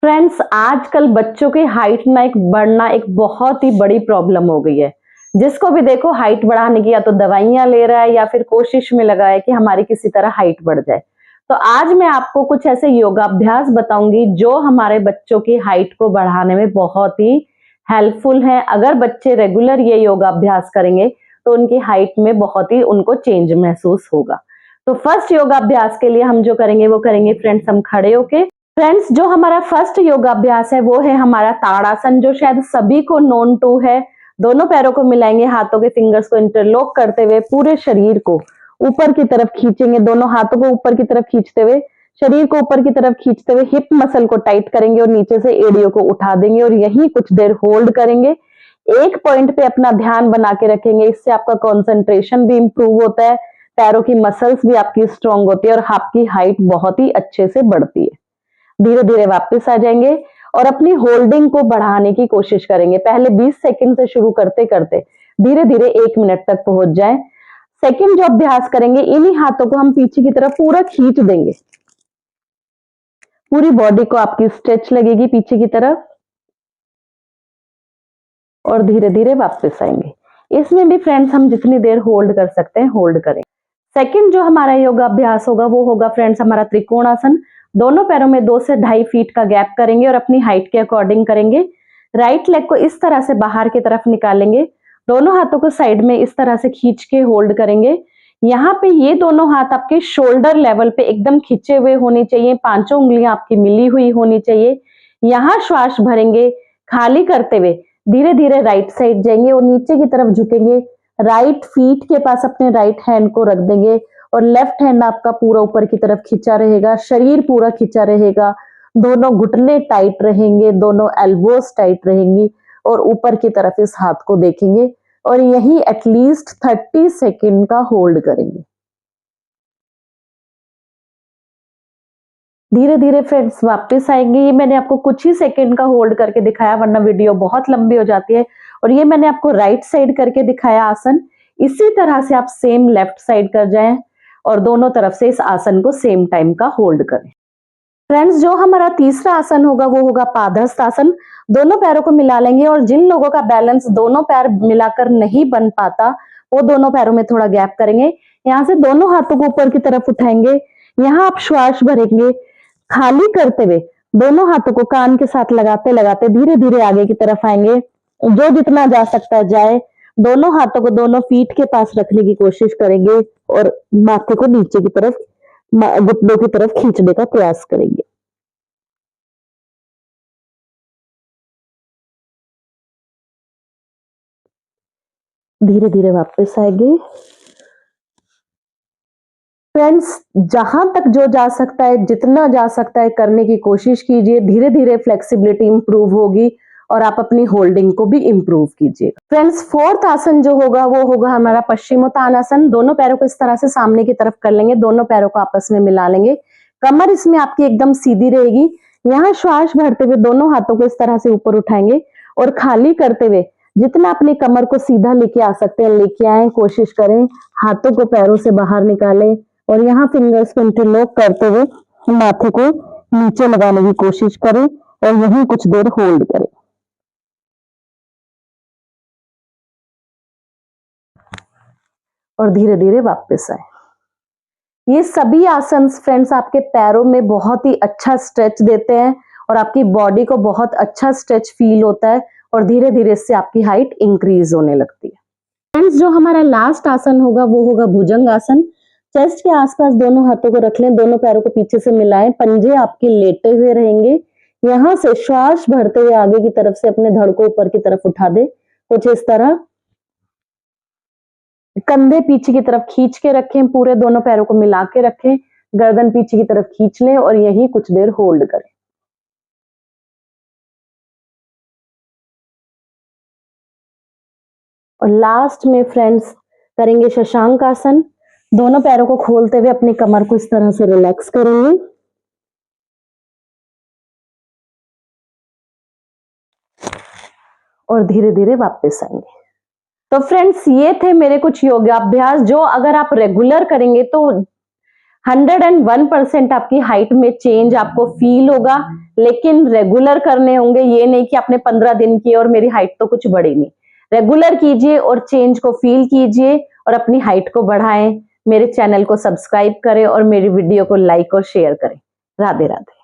Friends, आजकल बच्चों की हाइट ना एक बढ़ना एक बहुत ही बड़ी प्रॉब्लम हो गई है। जिसको भी देखो हाइट बढ़ाने की या तो दवाइयां ले रहा है या फिर कोशिश में लगा है कि हमारी किसी तरह हाइट बढ़ जाए। तो आज मैं आपको कुछ ऐसे योगाभ्यास बताऊंगी जो हमारे बच्चों की हाइट को बढ़ाने में बहुत ही हेल्पफुल है। अगर बच्चे रेगुलर ये योगाभ्यास करेंगे तो उनकी हाइट में बहुत ही उनको चेंज महसूस होगा। तो फर्स्ट योगाभ्यास के लिए हम जो करेंगे वो करेंगे फ्रेंड्स हम खड़े होके। फ्रेंड्स, जो हमारा फर्स्ट योगाभ्यास है वो है हमारा ताड़ासन, जो शायद सभी को नोन टू है। दोनों पैरों को मिलाएंगे, हाथों के फिंगर्स को इंटरलॉक करते हुए पूरे शरीर को ऊपर की तरफ खींचेंगे। दोनों हाथों को ऊपर की तरफ खींचते हुए, शरीर को ऊपर की तरफ खींचते हुए हिप मसल को टाइट करेंगे और नीचे से एड़ियों को उठा देंगे और यही कुछ देर होल्ड करेंगे। एक पॉइंट पे अपना ध्यान बना के रखेंगे। इससे आपका कंसंट्रेशन भी इंप्रूव होता है, पैरों की मसल्स भी आपकी स्ट्रांग होती है और आपकी हाइट बहुत ही अच्छे से बढ़ती है। धीरे धीरे वापस आ जाएंगे और अपनी होल्डिंग को बढ़ाने की कोशिश करेंगे। पहले 20 सेकंड से शुरू करते करते धीरे धीरे 1 मिनट तक पहुंच जाएं। सेकंड जो अभ्यास करेंगे, इन्हीं हाथों को हम पीछे की तरफ पूरा खींच देंगे। पूरी बॉडी को आपकी स्ट्रेच लगेगी पीछे की तरफ और धीरे धीरे वापस आएंगे। इसमें भी फ्रेंड्स हम जितनी देर होल्ड कर सकते हैं होल्ड करें। सेकंड जो हमारा योगा अभ्यास होगा वो होगा फ्रेंड्स हमारा त्रिकोणासन। दोनों पैरों में 2 से 2.5 फीट का गैप करेंगे और अपनी हाइट के अकॉर्डिंग करेंगे। राइट लेग को इस तरह से बाहर की तरफ निकालेंगे। दोनों हाथों को साइड में इस तरह से खींच के होल्ड करेंगे। यहाँ पे ये दोनों हाथ आपके शोल्डर लेवल पे एकदम खिंचे हुए होने चाहिए। पांचों उंगलियां आपकी मिली हुई होनी चाहिए। यहाँ श्वास भरेंगे खाली करते हुए। धीरे धीरे राइट साइड जाएंगे और नीचे की तरफ झुकेंगे। राइट फीट के पास अपने राइट हैंड को रख देंगे और लेफ्ट हैंड आपका पूरा ऊपर की तरफ खींचा रहेगा, शरीर पूरा खींचा रहेगा। दोनों घुटने टाइट रहेंगे, दोनों एल्बोस टाइट रहेंगी और ऊपर की तरफ इस हाथ को देखेंगे और यही एटलीस्ट 30 सेकेंड का होल्ड करेंगे। धीरे धीरे फ्रेंड्स वापस आएंगे। ये मैंने आपको कुछ ही सेकंड का होल्ड करके दिखाया, वरना वीडियो बहुत लंबी हो जाती है। और ये मैंने आपको राइट साइड करके दिखाया आसन। इसी तरह से आप सेम लेफ्ट साइड कर जाएं और दोनों तरफ से इस आसन को सेम टाइम का होल्ड करें। फ्रेंड्स, जो हमारा तीसरा आसन होगा वो होगा पादहस्त आसन। दोनों पैरों को मिला लेंगे और जिन लोगों का बैलेंस दोनों पैर मिलाकर नहीं बन पाता वो दोनों पैरों में थोड़ा गैप करेंगे। यहाँ से दोनों हाथों को ऊपर की तरफ उठाएंगे। यहाँ आप श्वास भरेंगे खाली करते हुए। दोनों हाथों को कान के साथ लगाते लगाते धीरे धीरे आगे की तरफ आएंगे। जो जितना जा सकता है जाए। दोनों हाथों को दोनों फीट के पास रखने की कोशिश करेंगे और माथे को नीचे की तरफ, घुटनों की तरफ खींचने का प्रयास करेंगे। धीरे धीरे वापस आएंगे। फ्रेंड्स, जहां तक जो जा सकता है, जितना जा सकता है करने की कोशिश कीजिए। धीरे धीरे फ्लेक्सिबिलिटी इंप्रूव होगी और आप अपनी होल्डिंग को भी इंप्रूव कीजिए। फ्रेंड्स, फोर्थ आसन जो होगा वो होगा हमारा पश्चिमोत्तानासन। दोनों पैरों को इस तरह से सामने की तरफ कर लेंगे, दोनों पैरों को आपस में मिला लेंगे। कमर इसमें आपकी एकदम सीधी रहेगी। यहाँ श्वास भरते हुए दोनों हाथों को इस तरह से ऊपर उठाएंगे और खाली करते हुए जितना अपनी कमर को सीधा लेके आ सकते हैं लेके आए। कोशिश करें हाथों को पैरों से बाहर निकालें और यहाँ फिंगर्स को इंटरलॉक करते हुए माथे को नीचे लगाने की कोशिश करें और यहीं कुछ देर होल्ड करें। और धीरे धीरे वापस आए। ये सभी आसन फ्रेंड्स आपके पैरों में बहुत ही अच्छा स्ट्रेच देते हैं और आपकी बॉडी को बहुत अच्छा स्ट्रेच फील होता है और धीरे धीरे इससे आपकी हाइट इंक्रीज होने लगती है। फ्रेंड्स, जो हमारा लास्ट आसन होगा वो होगा भुजंग आसन। चेस्ट के आसपास दोनों हाथों को रख लें, दोनों पैरों को पीछे से मिलाएं, पंजे आपके लेटे हुए रहेंगे। यहाँ से श्वास भरते हुए आगे की तरफ से अपने धड़ को ऊपर की तरफ उठा दे, कुछ इस तरह। कंधे पीछे की तरफ खींच के रखें, पूरे दोनों पैरों को मिला के रखें, गर्दन पीछे की तरफ खींच लें और यही कुछ देर होल्ड करें। और लास्ट में फ्रेंड्स करेंगे शशांक आसन। दोनों पैरों को खोलते हुए अपनी कमर को इस तरह से रिलैक्स करेंगे और धीरे धीरे वापस आएंगे। तो फ्रेंड्स, ये थे मेरे कुछ योगाभ्यास जो अगर आप रेगुलर करेंगे तो 101% आपकी हाइट में चेंज आपको फील होगा, लेकिन रेगुलर करने होंगे। ये नहीं कि आपने 15 दिन किए और मेरी हाइट तो कुछ बढ़ी नहीं। रेगुलर कीजिए और चेंज को फील कीजिए और अपनी हाइट को बढ़ाएं। मेरे चैनल को सब्सक्राइब करें और मेरी वीडियो को लाइक और शेयर करें। राधे राधे।